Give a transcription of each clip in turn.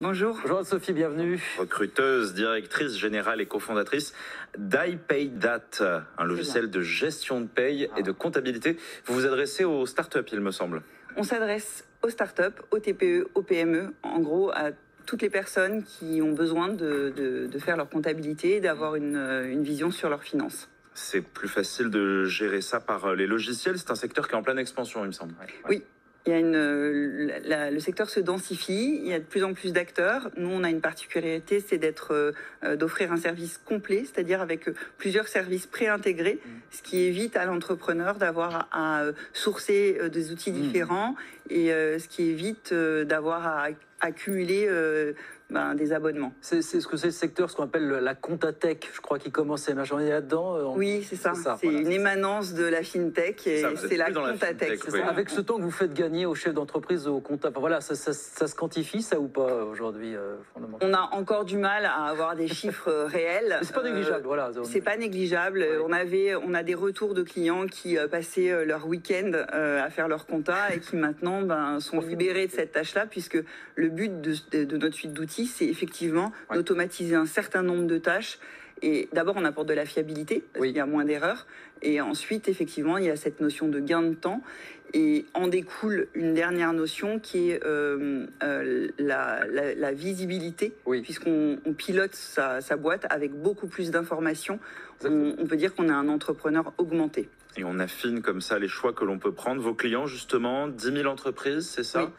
Bonjour. Bonjour Anne-Sophie, bienvenue. Recruteuse, directrice générale et cofondatrice d'iPayDat, un logiciel de gestion de paye et de comptabilité. Vous vous adressez aux startups, il me semble. On s'adresse aux startups, aux TPE, aux PME, en gros à toutes les personnes qui ont besoin de faire leur comptabilité et d'avoir une vision sur leurs finances. C'est plus facile de gérer ça par les logiciels. C'est un secteur qui est en pleine expansion, il me semble. Oui. Il y a le secteur se densifie, il y a de plus en plus d'acteurs. Nous, on a une particularité, c'est d'offrir un service complet, c'est-à-dire avec plusieurs services préintégrés, ce qui évite à l'entrepreneur d'avoir à sourcer des outils différents et ce qui évite d'avoir à accumuler des abonnements. C'est ce que c'est le secteur, ce qu'on appelle la comptatech, je crois, qui commence à émerger là-dedans. Oui, c'est ça. C'est voilà, une émanence de la fintech et c'est la comptatech. Oui. Avec ce temps que vous faites gagner aux chefs d'entreprise, aux comptables, voilà, ça se quantifie ça ou pas aujourd'hui On a encore du mal à avoir des chiffres réels. C'est pas négligeable, voilà. C'est pas négligeable. Oui. On a des retours de clients qui passaient leur week-end à faire leur compta et qui maintenant sont libérés de cette tâche-là, puisque le but de notre suite d'outils, c'est effectivement d'automatiser un certain nombre de tâches. Et d'abord, on apporte de la fiabilité, parce qu'il y a moins d'erreurs. Et ensuite, effectivement, il y a cette notion de gain de temps. Et en découle une dernière notion qui est la visibilité, puisqu'on pilote sa boîte avec beaucoup plus d'informations. On peut dire qu'on a un entrepreneur augmenté. Et on affine comme ça les choix que l'on peut prendre. Vos clients, justement, 10 000 entreprises, c'est ça ? Oui.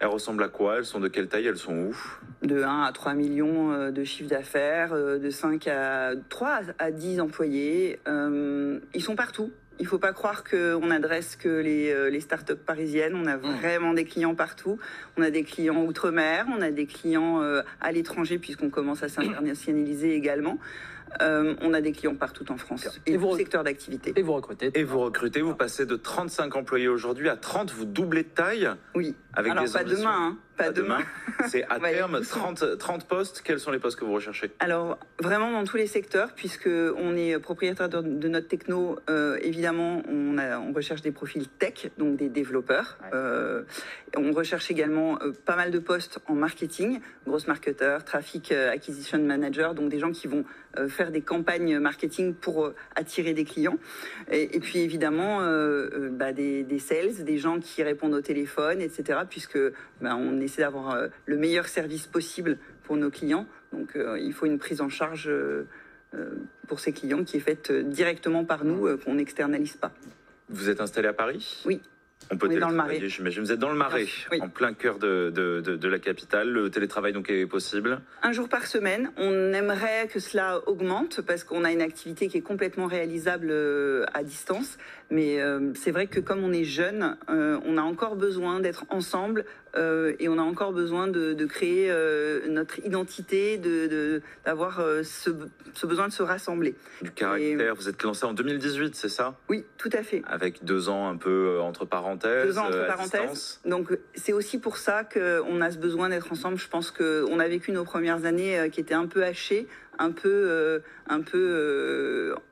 Elles ressemblent à quoi? Elles sont de quelle taille? Elles sont où? De 1 à 3 millions de chiffre d'affaires, de 5 à 3 à 10 employés. Ils sont partout. Il ne faut pas croire qu'on adresse que les startups parisiennes. On a vraiment des clients partout. On a des clients outre-mer, on a des clients à l'étranger, puisqu'on commence à s'internationaliser également. On a des clients partout en France et tout secteur d'activité. Et vous recrutez. Vous passez de 35 employés aujourd'hui à 30, vous doublez de taille. Oui. Avec alors des pas ambitions. demain, hein. Pas demain. C'est à terme 30 postes. Quels sont les postes que vous recherchez? Alors vraiment dans tous les secteurs, puisque on est propriétaire de notre techno. Évidemment, on recherche des profils tech, donc des développeurs. On recherche également pas mal de postes en marketing, gross marketeurs, traffic acquisition manager, donc des gens qui vont faire des campagnes marketing pour attirer des clients. Et puis évidemment des sales, des gens qui répondent au téléphone, etc. Puisque on essaie d'avoir le meilleur service possible pour nos clients. Donc il faut une prise en charge pour ces clients qui est faite directement par nous, qu'on n'externalise pas. Vous êtes installé à Paris? Oui. On peut est dans le Marais. J'imagine. Vous êtes dans le Marais, en plein cœur de la capitale. Le télétravail donc est possible? 1 jour par semaine. On aimerait que cela augmente parce qu'on a une activité qui est complètement réalisable à distance. Mais c'est vrai que comme on est jeune, on a encore besoin d'être ensemble et on a encore besoin de créer notre identité, d'avoir ce besoin de se rassembler. Du caractère. Vous êtes lancé en 2018, c'est ça? Oui, tout à fait. Avec 2 ans un peu entre parenthèses. 2 ans entre parenthèses. Donc c'est aussi pour ça qu'on a ce besoin d'être ensemble. Je pense qu'on a vécu nos premières années qui étaient un peu hachées, un peu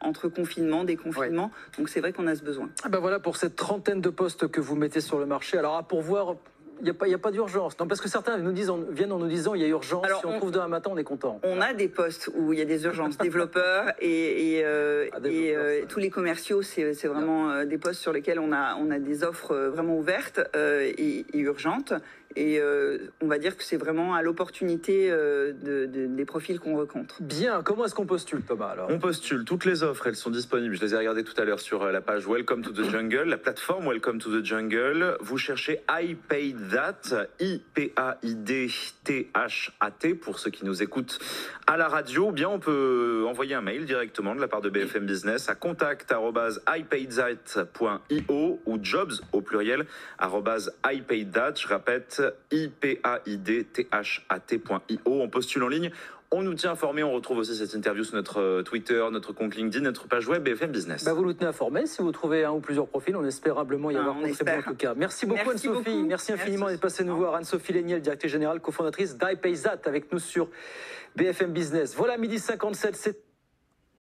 entre confinement, déconfinement. Donc c'est vrai qu'on a ce besoin. Voilà pour cette trentaine de postes que vous mettez sur le marché. Alors à pourvoir, il n'y a pas d'urgence. Non, parce que certains viennent en nous disant il y a urgence. Alors, si on trouve demain matin, on est content. On a des postes où il y a des urgences. Développeurs et tous les commerciaux, c'est vraiment des postes sur lesquels on a des offres vraiment ouvertes et urgentes. Et on va dire que c'est vraiment à l'opportunité des profils qu'on rencontre. Bien, comment est-ce qu'on postule, Thomas, alors? On postule, toutes les offres, elles sont disponibles. Je les ai regardées tout à l'heure sur la page Welcome to the Jungle, la plateforme Welcome to the Jungle. Vous cherchez iPayDat, I-P-A-I-D-T-H-A-T, pour ceux qui nous écoutent à la radio. Ou bien on peut envoyer un mail directement de la part de BFM Business à contact@ipaydat.io ou jobs au pluriel @ipaydat. Je répète, IPAIDTHAT.io. On postule en ligne. On nous tient informés. On retrouve aussi cette interview sur notre Twitter, notre compte LinkedIn, notre page web BFM Business. Vous nous tenez informés. Si vous trouvez un ou plusieurs profils, on espère humblement y avoir contribué en tout cas. Merci beaucoup Anne-Sophie. Merci infiniment d'être passée nous voir. Anne-Sophie Léniel, directrice générale, cofondatrice d'iPayDat, avec nous sur BFM Business. Voilà, 12h57, c'est